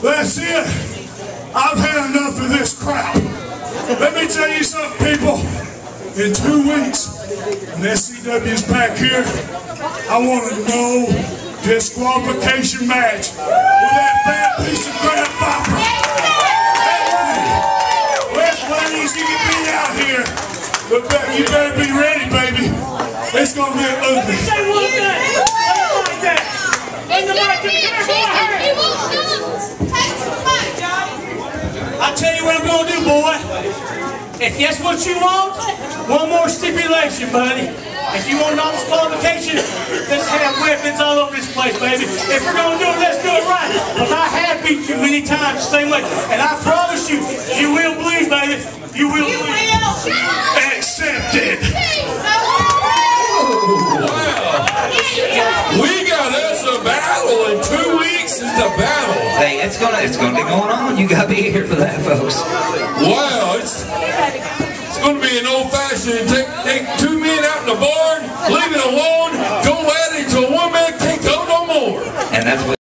That's it. I've had enough of this crap. Let me tell you something, people. In 2 weeks, when SCW's back here, I want a no disqualification match with that bad piece of crap Bopper. West ladies, you can be out here, but you better be ready, baby. It's gonna get ugly. Say one thing. I don't like that. Bring the mic to the I'll tell you what I'm gonna do, boy. If that's what you want, one more stipulation, buddy. If you want non-disqualification, let's have weapons all over this place, baby. If we're gonna do it, let's do it right. Because I have beat you many times the same way. And I promise you, you will bleed, baby. You will bleed. Accepted. Wow. We got us a battle in 2 weeks. It's a battle. Hey, it's gonna be going on. You gotta be here for that, folks. Wow, it's going to be an old-fashioned. Take 2 men out in the barn, leave it alone, go at it until one man can't go no more. And that's what